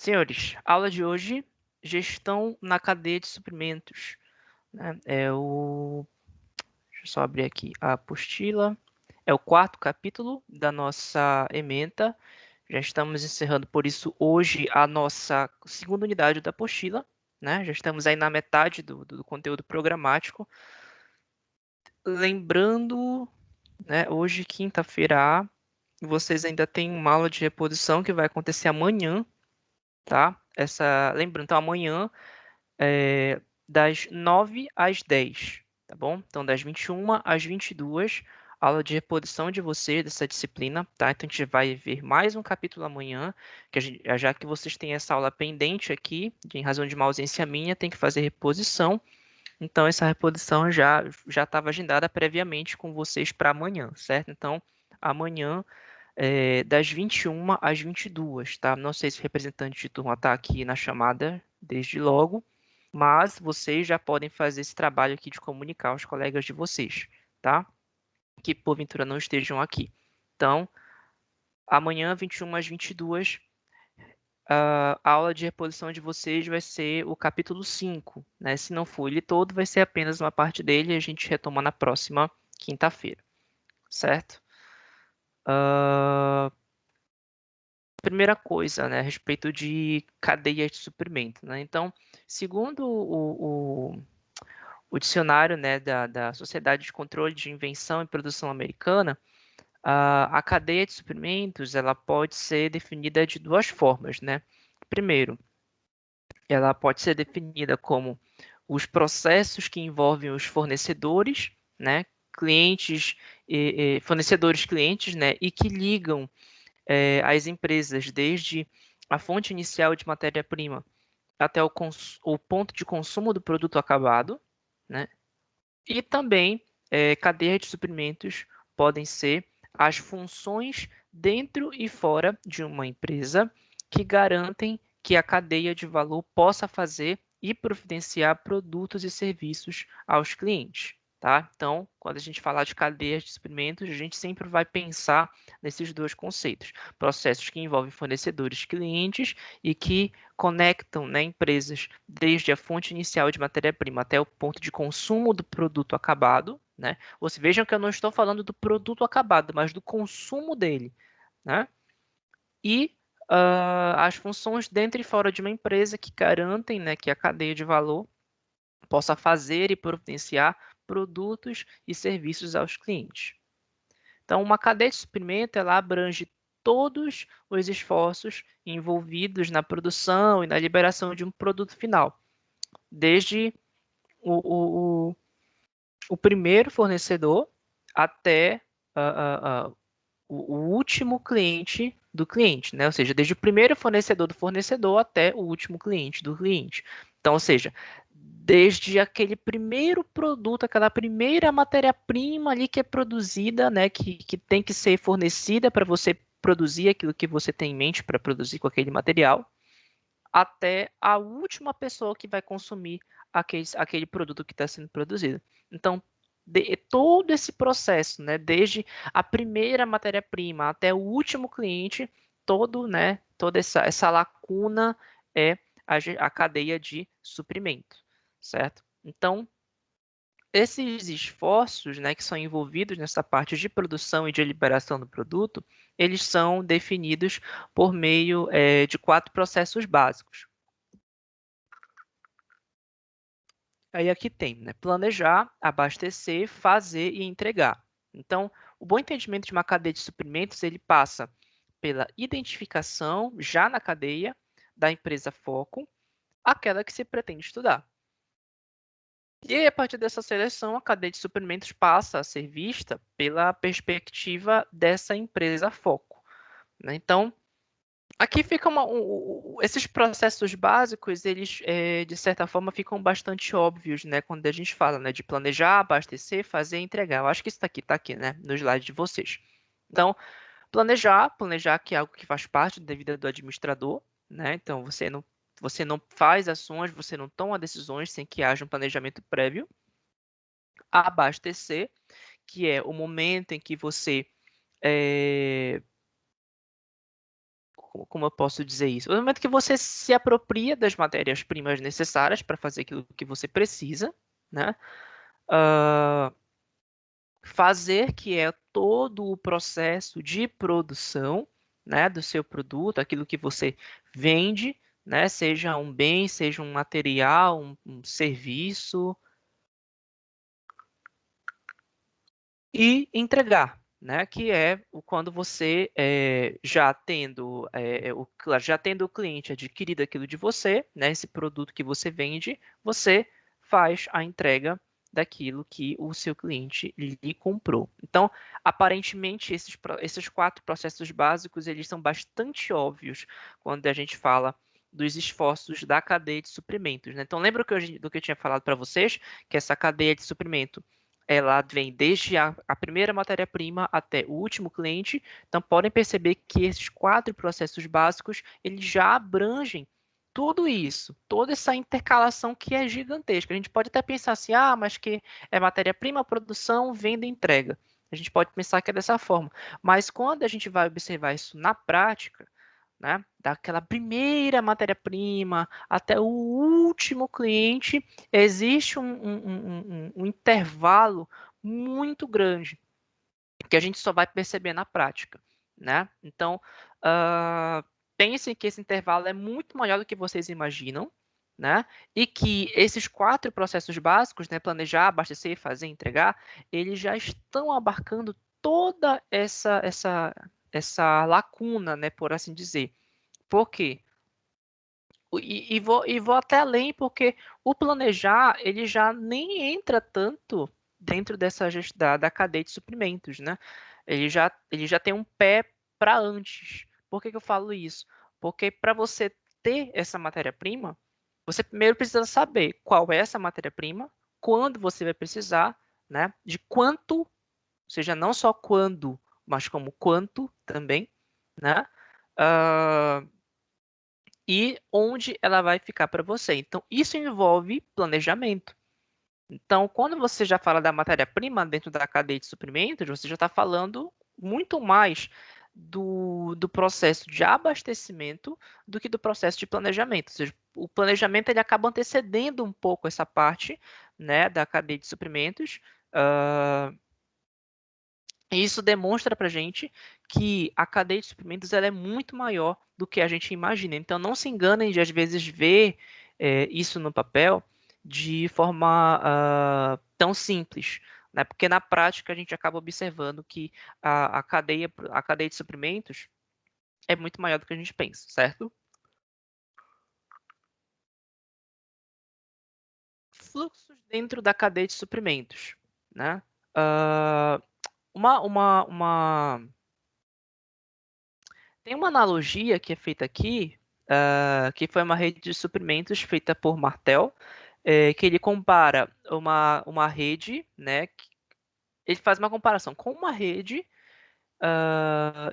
Senhores, aula de hoje, gestão na cadeia de suprimentos, né? Deixa eu só abrir aqui a apostila. É o quarto capítulo da nossa ementa. Já estamos encerrando, por isso, hoje a nossa segunda unidade da apostila, né? Já estamos aí na metade do conteúdo programático. Lembrando, né, hoje, quinta-feira, vocês ainda têm uma aula de reposição que vai acontecer amanhã, tá? Lembrando, então amanhã das 9 às 10, tá bom? Então, das 21 às 22, aula de reposição de vocês dessa disciplina, tá? Então, a gente vai ver mais um capítulo amanhã, já que vocês têm essa aula pendente aqui, em razão de uma ausência minha, tem que fazer reposição. Então, essa reposição já estava agendada previamente com vocês para amanhã, certo? Então, amanhã, das 21 às 22, tá? Não sei se o representante de turma está aqui na chamada desde logo, mas vocês já podem fazer esse trabalho aqui de comunicar aos colegas de vocês, tá? Que porventura não estejam aqui. Então, amanhã, 21 às 22, a aula de reposição de vocês vai ser o capítulo 5, né? Se não for ele todo, vai ser apenas uma parte dele e a gente retoma na próxima quinta-feira, certo? Primeira coisa, né, a respeito de cadeia de suprimento, né? Então, segundo o dicionário, né, da Sociedade de Controle de Invenção e Produção Americana, a cadeia de suprimentos ela pode ser definida de duas formas, né? Primeiro, ela pode ser definida como os processos que envolvem os fornecedores, né, clientes, fornecedores clientes, né, e que ligam as empresas desde a fonte inicial de matéria-prima até o ponto de consumo do produto acabado, né? E também cadeias de suprimentos podem ser as funções dentro e fora de uma empresa que garantem que a cadeia de valor possa fazer e providenciar produtos e serviços aos clientes. Tá? Então, quando a gente falar de cadeias de suprimentos, a gente sempre vai pensar nesses dois conceitos. Processos que envolvem fornecedores, clientes e que conectam, né, empresas desde a fonte inicial de matéria-prima até o ponto de consumo do produto acabado, né? Vocês vejam que eu não estou falando do produto acabado, mas do consumo dele, né? E as funções dentro e fora de uma empresa que garantem, né, que a cadeia de valor possa fazer e providenciar produtos e serviços aos clientes. Então, uma cadeia de suprimento ela abrange todos os esforços envolvidos na produção e na liberação de um produto final, desde o primeiro fornecedor até o último cliente do cliente, né? Ou seja, desde o primeiro fornecedor do fornecedor até o último cliente do cliente. Então, ou seja, desde aquele primeiro produto, aquela primeira matéria-prima ali que é produzida, né, que tem que ser fornecida para você produzir aquilo que você tem em mente para produzir com aquele material, até a última pessoa que vai consumir aquele produto que está sendo produzido. Então, todo esse processo, né, desde a primeira matéria-prima até o último cliente, toda essa lacuna é a cadeia de suprimento, certo? Então, esses esforços, né, que são envolvidos nessa parte de produção e de liberação do produto, eles são definidos por meio de 4 processos básicos. Aí aqui tem, né, planejar, abastecer, fazer e entregar. Então, o bom entendimento de uma cadeia de suprimentos, ele passa pela identificação, já na cadeia, da empresa foco, aquela que se pretende estudar. E aí, a partir dessa seleção, a cadeia de suprimentos passa a ser vista pela perspectiva dessa empresa foco, né? Então, aqui fica esses processos básicos, eles, de certa forma, ficam bastante óbvios, né, quando a gente fala, né, de planejar, abastecer, fazer e entregar. Eu acho que isso está aqui, né, no slide de vocês. Então, planejar que é algo que faz parte da vida do administrador, né? Então, você não faz ações, você não toma decisões sem que haja um planejamento prévio. Abastecer, que é o momento em que você como eu posso dizer isso? No momento que você se apropria das matérias-primas necessárias para fazer aquilo que você precisa, né? Fazer que é todo o processo de produção, né, do seu produto, aquilo que você vende, né, seja um bem, seja um material, um serviço, e entregar, né? Que é quando você já tendo o cliente adquirido aquilo de você, né? Esse produto que você vende, você faz a entrega daquilo que o seu cliente lhe comprou. Então, aparentemente, esses 4 processos básicos, eles são bastante óbvios quando a gente fala dos esforços da cadeia de suprimentos, né? Então, lembra do que eu tinha falado para vocês, que essa cadeia de suprimento ela vem desde a primeira matéria-prima até o último cliente. Então, podem perceber que esses 4 processos básicos, eles já abrangem tudo isso, toda essa intercalação que é gigantesca. A gente pode até pensar assim, mas que é matéria-prima, produção, venda e entrega. A gente pode pensar que é dessa forma. Mas quando a gente vai observar isso na prática, né, daquela primeira matéria-prima até o último cliente, existe um intervalo muito grande que a gente só vai perceber na prática, né? Então, pensem que esse intervalo é muito maior do que vocês imaginam, né? E que esses 4 processos básicos, né, planejar, abastecer, fazer, entregar, eles já estão abarcando toda essa lacuna, né, por assim dizer. Por quê? E vou até além, porque o planejar, ele já nem entra tanto dentro da cadeia de suprimentos, né? Ele já tem um pé para antes. Por que eu falo isso? Porque para você ter essa matéria-prima, você primeiro precisa saber qual é essa matéria-prima, quando você vai precisar, né? De quanto, ou seja, não só quando, mas como quanto também, né? Uh, e onde ela vai ficar para você. Então, isso envolve planejamento. Então, quando você já fala da matéria-prima dentro da cadeia de suprimentos, você já está falando muito mais do processo de abastecimento do que do processo de planejamento. Ou seja, o planejamento ele acaba antecedendo um pouco essa parte, né, da cadeia de suprimentos. E isso demonstra para a gente que a cadeia de suprimentos ela é muito maior do que a gente imagina. Então, não se enganem de, às vezes, ver isso no papel de forma tão simples, né? Porque, na prática, a gente acaba observando que a cadeia de suprimentos é muito maior do que a gente pensa, certo? Fluxos dentro da cadeia de suprimentos, né? Uh, uma, uma, uma Tem uma analogia que é feita aqui, que foi uma rede de suprimentos feita por Martel, que ele compara uma rede, né? Ele faz uma comparação com uma rede,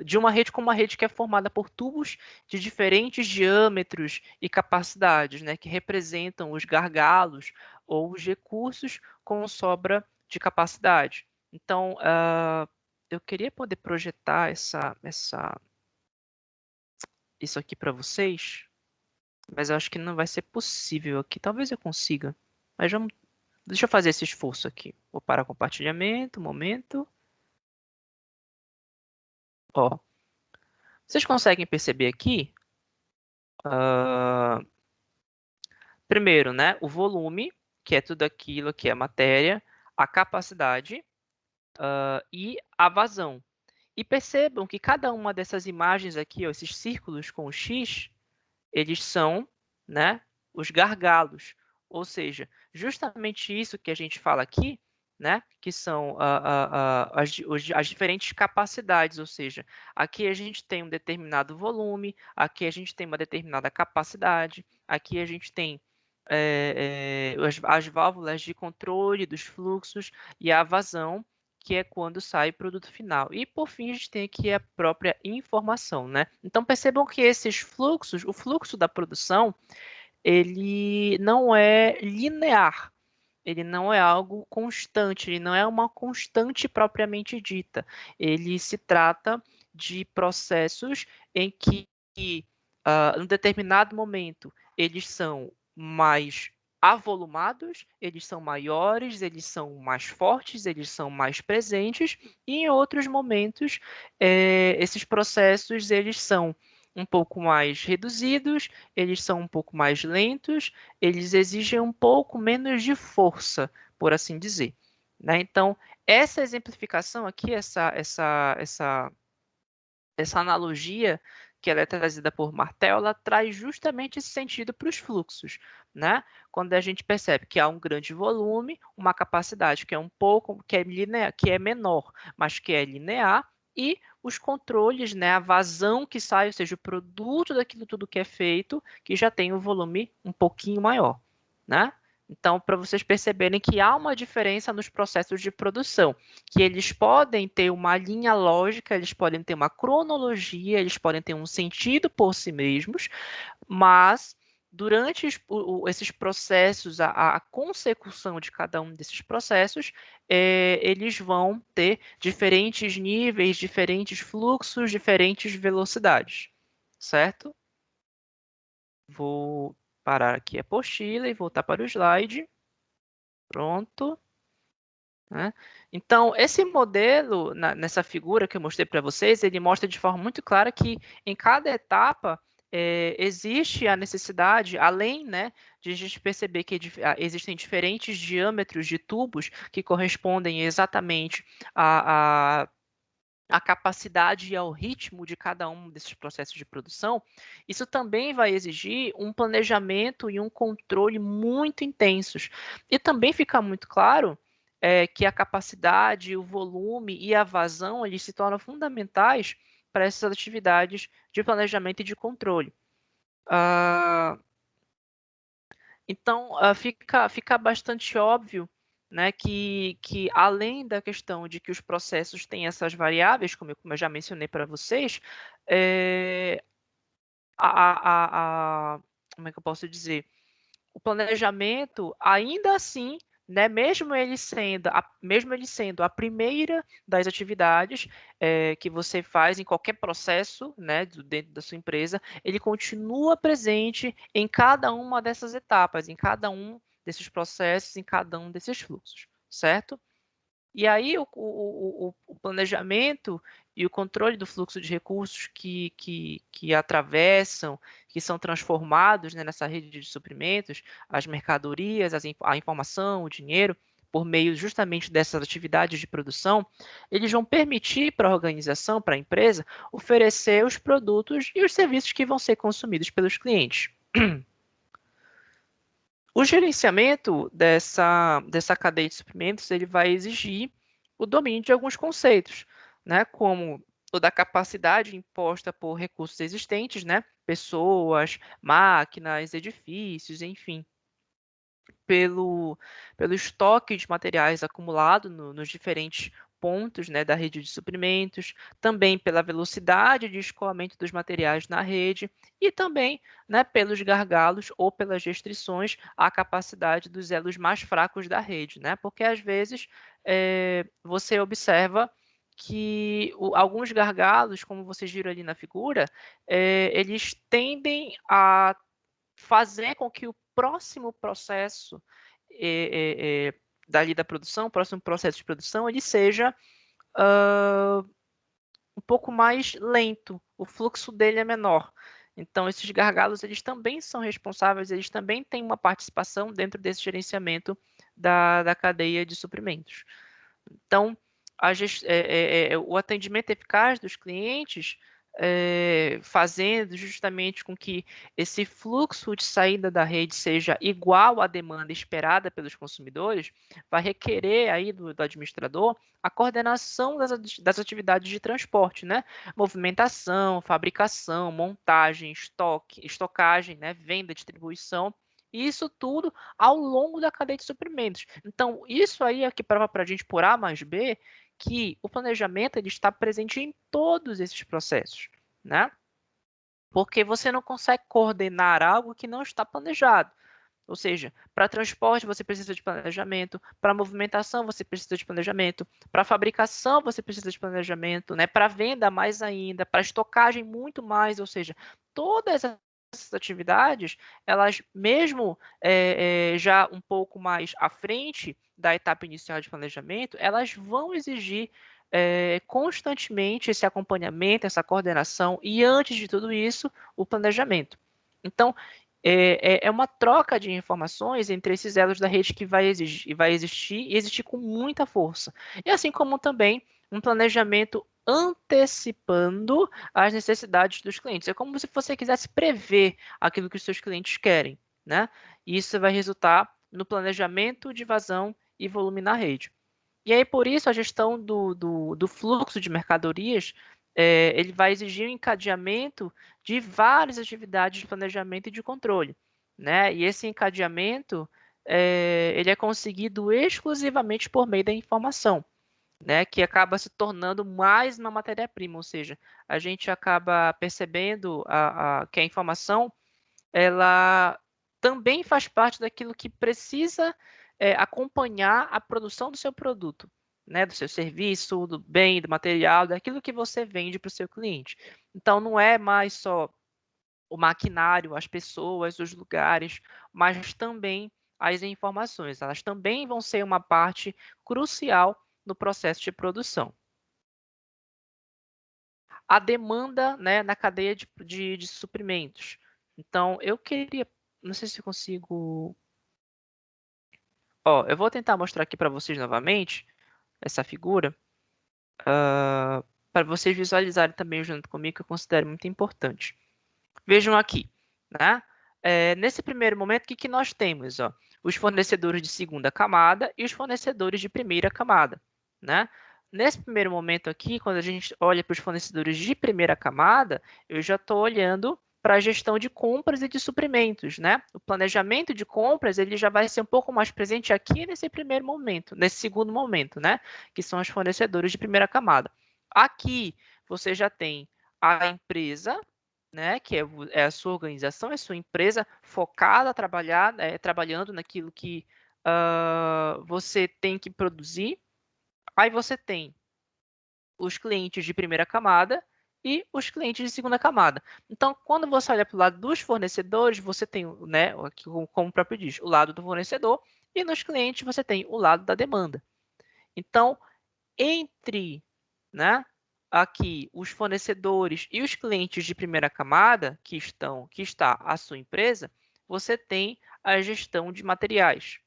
de uma rede com uma rede que é formada por tubos de diferentes diâmetros e capacidades, né? Que representam os gargalos ou os recursos com sobra de capacidade. Então, eu queria poder projetar isso aqui para vocês, mas eu acho que não vai ser possível aqui. Talvez eu consiga, mas deixa eu fazer esse esforço aqui. Vou parar o compartilhamento, um momento. Ó, vocês conseguem perceber aqui? ah, Primeiro, né, o volume, que é tudo aquilo que é matéria, a capacidade, e a vazão. E percebam que cada uma dessas imagens aqui, ó, esses círculos com o X, eles são, né, os gargalos. Ou seja, justamente isso que a gente fala aqui, né, que são as diferentes capacidades. Ou seja, aqui a gente tem um determinado volume, aqui a gente tem uma determinada capacidade, aqui a gente tem as válvulas de controle dos fluxos e a vazão, que é quando sai o produto final. E, por fim, a gente tem aqui a própria informação, né? Então, percebam que esses fluxos, o fluxo da produção, ele não é linear, ele não é algo constante, ele não é uma constante propriamente dita. Ele se trata de processos em que em um determinado momento, eles são mais avolumados, eles são maiores, eles são mais fortes, eles são mais presentes, e em outros momentos, esses processos eles são um pouco mais reduzidos, eles são um pouco mais lentos, eles exigem um pouco menos de força, por assim dizer. Né? Então, essa exemplificação aqui, essa analogia que ela é trazida por Martel, ela traz justamente esse sentido para os fluxos, né? Quando a gente percebe que há um grande volume, uma capacidade que é um pouco, que é linear, que é menor, mas que é linear, e os controles, né, a vazão que sai, ou seja, o produto daquilo tudo que é feito, que já tem um volume um pouquinho maior, né? Então, para vocês perceberem que há uma diferença nos processos de produção, que eles podem ter uma linha lógica, eles podem ter uma cronologia, eles podem ter um sentido por si mesmos, mas durante esses processos, a consecução de cada um desses processos, eles vão ter diferentes níveis, diferentes fluxos, diferentes velocidades, certo? Vou parar aqui a apostila e voltar para o slide. Pronto. Né? Então, esse modelo, nessa figura que eu mostrei para vocês, ele mostra de forma muito clara que em cada etapa existe a necessidade, além, né, de a gente perceber que existem diferentes diâmetros de tubos que correspondem exatamente à capacidade e ao ritmo de cada um desses processos de produção, isso também vai exigir um planejamento e um controle muito intensos. E também fica muito claro que a capacidade, o volume e a vazão eles se tornam fundamentais para essas atividades de planejamento e de controle. Então, fica bastante óbvio, né, que além da questão de que os processos têm essas variáveis, como eu já mencionei para vocês, é, como é que eu posso dizer? O planejamento, ainda assim, né, mesmo ele sendo a primeira das atividades que você faz em qualquer processo, né, dentro da sua empresa, ele continua presente em cada uma dessas etapas, em cada um desses processos, em cada um desses fluxos, certo? E aí o planejamento e o controle do fluxo de recursos que atravessam, que são transformados, né, nessa rede de suprimentos, as mercadorias, a informação, o dinheiro, por meio justamente dessas atividades de produção, eles vão permitir para a organização, para a empresa, oferecer os produtos e os serviços que vão ser consumidos pelos clientes. O gerenciamento dessa cadeia de suprimentos ele vai exigir o domínio de alguns conceitos, né, como o da capacidade imposta por recursos existentes, né, pessoas, máquinas, edifícios, enfim, pelo estoque de materiais acumulado nos diferentes pontos, né, da rede de suprimentos, também pela velocidade de escoamento dos materiais na rede e também, né, pelos gargalos ou pelas restrições à capacidade dos elos mais fracos da rede, né? Porque às vezes você observa que alguns gargalos, como vocês viram ali na figura, eles tendem a fazer com que o próximo processo dali da produção, o próximo processo de produção, ele seja um pouco mais lento, o fluxo dele é menor. Então, esses gargalos, eles também são responsáveis, eles também têm uma participação dentro desse gerenciamento da cadeia de suprimentos. Então, o atendimento eficaz dos clientes, fazendo justamente com que esse fluxo de saída da rede seja igual à demanda esperada pelos consumidores, vai requerer aí do administrador a coordenação das atividades de transporte, né? Movimentação, fabricação, montagem, estocagem, né? Venda, distribuição. Isso tudo ao longo da cadeia de suprimentos. Então, isso aí é que prova para a gente, por A mais B, que o planejamento ele está presente em todos esses processos, né? Porque você não consegue coordenar algo que não está planejado. Ou seja, para transporte você precisa de planejamento, para movimentação você precisa de planejamento, para fabricação você precisa de planejamento, né? Para venda mais ainda, para estocagem muito mais, ou seja, todas essas atividades, elas mesmo já um pouco mais à frente da etapa inicial de planejamento, elas vão exigir constantemente esse acompanhamento, essa coordenação e, antes de tudo isso, o planejamento. Então, é uma troca de informações entre esses elos da rede que vai existir e existir com muita força. E assim como também um planejamento antecipando as necessidades dos clientes. É como se você quisesse prever aquilo que os seus clientes querem, né? E isso vai resultar no planejamento de vazão e volume na rede. E aí, por isso, a gestão do fluxo de mercadorias, ele vai exigir um encadeamento de várias atividades de planejamento e de controle, né? E esse encadeamento, ele é conseguido exclusivamente por meio da informação, né? Que acaba se tornando mais uma matéria-prima, ou seja, a gente acaba percebendo que a informação, ela também faz parte daquilo que precisa acompanhar a produção do seu produto, né? Do seu serviço, do bem, do material, daquilo que você vende para o seu cliente. Então, não é mais só o maquinário, as pessoas, os lugares, mas também as informações. Elas também vão ser uma parte crucial no processo de produção. A demanda, né, na cadeia de suprimentos. Então, eu queria, não sei se eu consigo. Ó, eu vou tentar mostrar aqui para vocês novamente essa figura, para vocês visualizarem também junto comigo, que eu considero muito importante. Vejam aqui, né? Nesse primeiro momento, o que nós temos? Ó? Os fornecedores de segunda camada e os fornecedores de primeira camada, né? Nesse primeiro momento aqui, quando a gente olha para os fornecedores de primeira camada, eu já estou olhando para a gestão de compras e de suprimentos, né? O planejamento de compras, ele já vai ser um pouco mais presente aqui nesse primeiro momento, nesse segundo momento, né? Que são os fornecedores de primeira camada. Aqui, você já tem a empresa, né, que é a sua organização, é a sua empresa focada a trabalhar, trabalhando naquilo que você tem que produzir. Aí você tem os clientes de primeira camada e os clientes de segunda camada. Então, quando você olha para o lado dos fornecedores, você tem, né, como o próprio diz, o lado do fornecedor, e nos clientes você tem o lado da demanda. Então, entre, né, aqui os fornecedores e os clientes de primeira camada que está a sua empresa, você tem a gestão de materiais,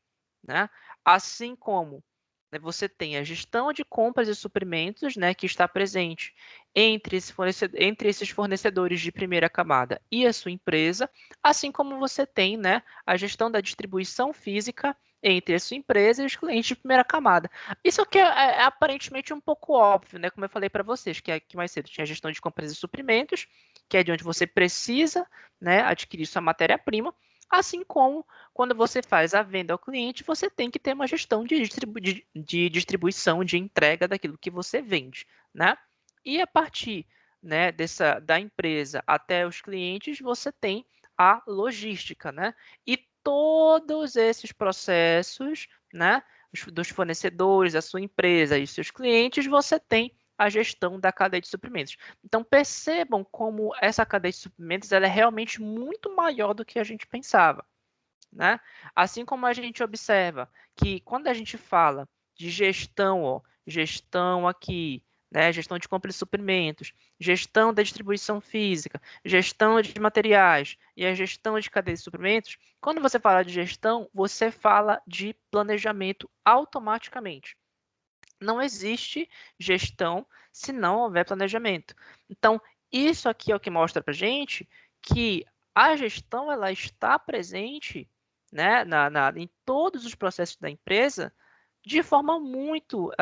né? Assim como, né, você tem a gestão de compras e suprimentos, né, que está presente entre esses fornecedores de primeira camada e a sua empresa, assim como você tem, né, a gestão da distribuição física entre a sua empresa e os clientes de primeira camada. Isso aqui é aparentemente um pouco óbvio, né? Como eu falei para vocês, que mais cedo tinha a gestão de compras e suprimentos, que é de onde você precisa, né, adquirir sua matéria-prima, assim como quando você faz a venda ao cliente, você tem que ter uma gestão de distribuição, de entrega daquilo que você vende, né? E a partir, né, da empresa até os clientes, você tem a logística, né? E todos esses processos, né, dos fornecedores, da sua empresa e seus clientes, você tem a gestão da cadeia de suprimentos. Então, percebam como essa cadeia de suprimentos ela é realmente muito maior do que a gente pensava, né? Assim como a gente observa que quando a gente fala de gestão, ó, gestão aqui, né, gestão de compra de suprimentos, gestão da distribuição física, gestão de materiais e a gestão de cadeia de suprimentos, quando você fala de gestão, você fala de planejamento automaticamente. Não existe gestão se não houver planejamento. Então, isso aqui é o que mostra para a gente que a gestão ela está presente, né, em todos os processos da empresa de forma muito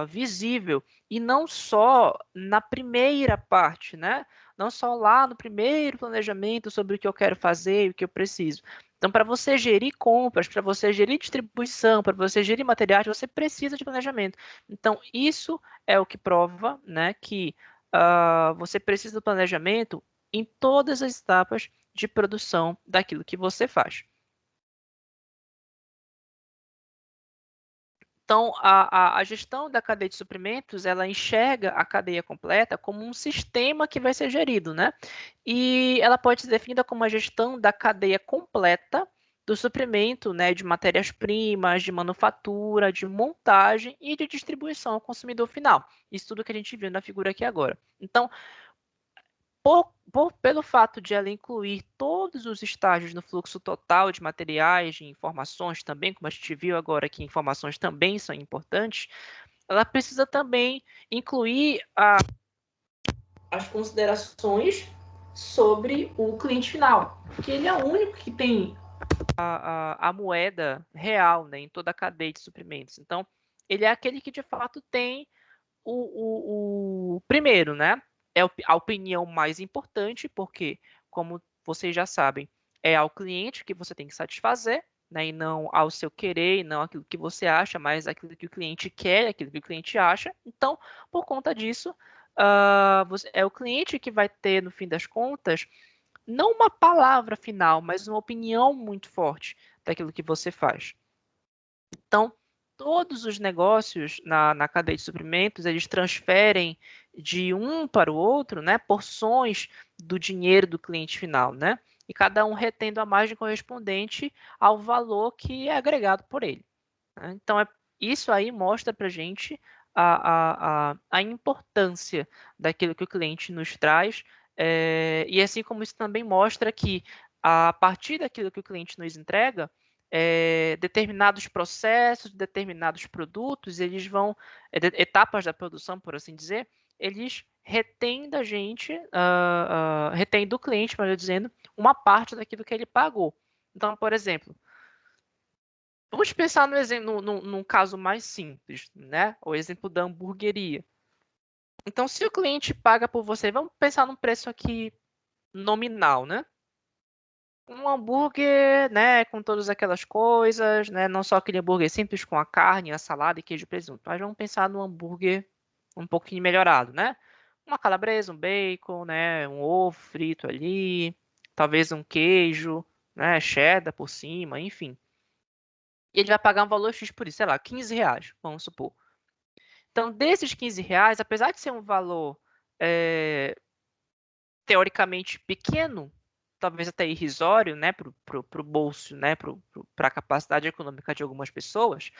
visível e não só na primeira parte, né? Não só lá no primeiro planejamento sobre o que eu quero fazer e o que eu preciso. Então, para você gerir compras, para você gerir distribuição, para você gerir materiais, você precisa de planejamento. Então, isso é o que prova, né, que você precisa do planejamento em todas as etapas de produção daquilo que você faz. Então, a gestão da cadeia de suprimentos, ela enxerga a cadeia completa como um sistema que vai ser gerido, né? E ela pode ser definida como a gestão da cadeia completa do suprimento, né, de matérias-primas, de manufatura, de montagem e de distribuição ao consumidor final. Isso tudo que a gente viu na figura aqui agora. Então, pelo fato de ela incluir todos os estágios no fluxo total de materiais, de informações também, como a gente viu agora que informações também são importantes, ela precisa também incluir as considerações sobre o cliente final, que ele é o único que tem a moeda real, né, em toda a cadeia de suprimentos. Então, ele é aquele que de fato tem o primeiro, né? É a opinião mais importante, porque, como vocês já sabem, é ao cliente que você tem que satisfazer, né? E não ao seu querer, e não aquilo que você acha, mas aquilo que o cliente quer, aquilo que o cliente acha. Então, por conta disso, é o cliente que vai ter, no fim das contas, não uma palavra final, mas uma opinião muito forte daquilo que você faz. Então, todos os negócios na cadeia de suprimentos, eles transferem de um para o outro, né, porções do dinheiro do cliente final, né? E cada um retendo a margem correspondente ao valor que é agregado por ele, né? Então, isso aí mostra para a gente a importância daquilo que o cliente nos traz, e assim como isso também mostra que, a partir daquilo que o cliente nos entrega, determinados processos, determinados produtos, eles vão, etapas da produção, por assim dizer, eles retêm da gente, retêm do cliente, melhor dizendo, uma parte daquilo que ele pagou. Então, por exemplo, vamos pensar no exemplo, num caso mais simples, né? O exemplo da hamburgueria. Então, se o cliente paga por você, vamos pensar num preço aqui nominal, né? Um hambúrguer, né, com todas aquelas coisas, né? Não só aquele hambúrguer simples com a carne, a salada e queijo e presunto, mas vamos pensar no hambúrguer um pouquinho melhorado, né? Uma calabresa, um bacon, né? Um ovo frito ali, talvez um queijo, né? Cheddar por cima, enfim. E ele vai pagar um valor X por isso, sei lá, R$ 15, vamos supor. Então, desses R$ 15, apesar de ser um valor teoricamente pequeno, talvez até irrisório, né, para o bolso, né, para a capacidade econômica de algumas pessoas,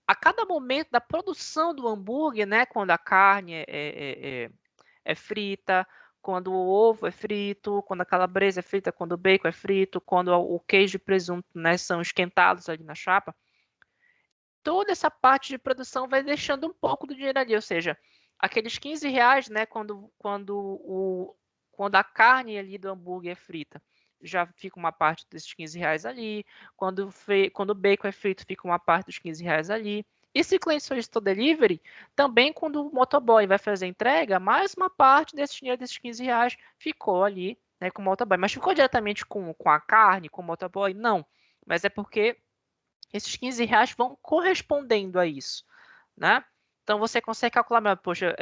a cada momento da produção do hambúrguer, né, quando a carne é frita, quando o ovo é frito, quando a calabresa é frita, quando o bacon é frito, quando o queijo e presunto, né, são esquentados ali na chapa, toda essa parte de produção vai deixando um pouco do dinheiro ali, ou seja, aqueles R$ 15, né, quando a carne ali do hambúrguer é frita, já fica uma parte desses R$ 15 ali, quando o bacon é frito, fica uma parte dos R$ 15 ali. E se o cliente solicitou delivery, também quando o motoboy vai fazer a entrega, mais uma parte desse dinheiro desses R$ 15 ficou ali, né, com o motoboy. Mas ficou diretamente com a carne, com o motoboy? Não. Mas é porque esses R$ 15 vão correspondendo a isso, né? Então você consegue calcular, poxa,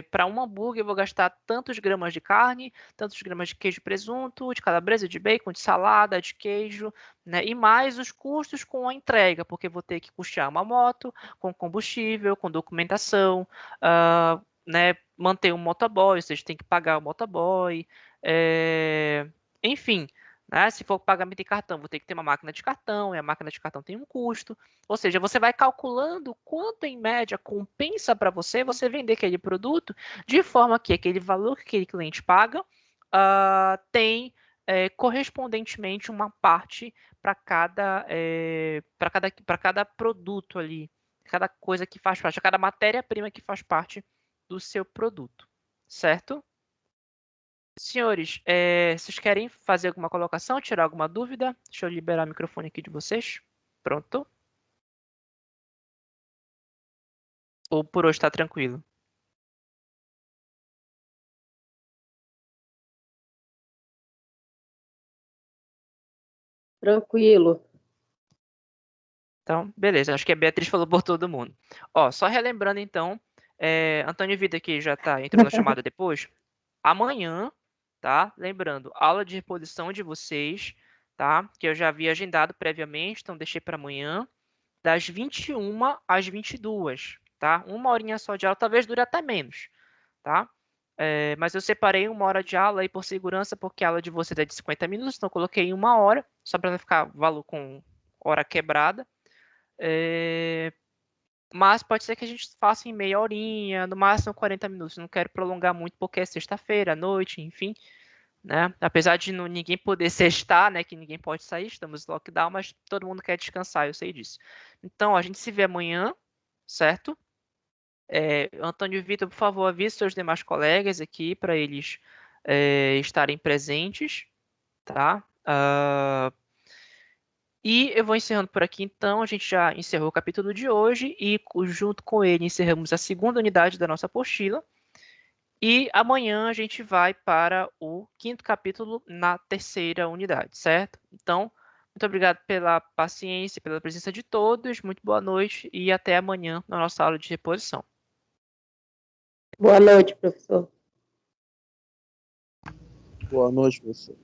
para um hambúrguer eu vou gastar tantos gramas de carne, tantos gramas de queijo e presunto, de calabresa, de bacon, de salada, de queijo, né? E mais os custos com a entrega, porque vou ter que custear uma moto, com combustível, com documentação, né? Manter um motoboy, ou seja, tem que pagar o motoboy, enfim. Né? Se for pagamento em cartão, vou ter que ter uma máquina de cartão, e a máquina de cartão tem um custo. Ou seja, você vai calculando quanto, em média, compensa para você vender aquele produto, de forma que aquele valor que aquele cliente paga tem correspondentemente uma parte para cada produto ali, cada coisa que faz parte, cada matéria-prima que faz parte do seu produto, certo? Senhores, vocês querem fazer alguma colocação, tirar alguma dúvida? Deixa eu liberar o microfone aqui de vocês. Pronto? Ou por hoje está tranquilo? Tranquilo. Então, beleza. Acho que a Beatriz falou por todo mundo. Ó, só relembrando então, Antônio Vida que já entrou na chamada depois. Amanhã, tá? Lembrando, aula de reposição de vocês, tá? Que eu já havia agendado previamente, então deixei para amanhã. das 21 às 22, tá? Uma horinha só de aula, talvez dure até menos, tá? Mas eu separei uma hora de aula aí por segurança, porque a aula de vocês é de 50 minutos, então eu coloquei em uma hora, só para não ficar valor com hora quebrada. Mas pode ser que a gente faça em meia horinha, no máximo 40 minutos. Não quero prolongar muito, porque é sexta-feira, à noite, enfim, né? Apesar de ninguém poder sextar, né? Que ninguém pode sair, estamos em lockdown, mas todo mundo quer descansar, eu sei disso. Então, a gente se vê amanhã, certo? Antônio e Vitor, por favor, avise seus demais colegas aqui para eles estarem presentes, tá? E eu vou encerrando por aqui, então. A gente já encerrou o capítulo de hoje e, junto com ele, encerramos a segunda unidade da nossa apostila. E amanhã a gente vai para o quinto capítulo na terceira unidade, certo? Então, muito obrigado pela paciência, pela presença de todos. Muito boa noite e até amanhã na nossa aula de reposição. Boa noite, professor. Boa noite, professor.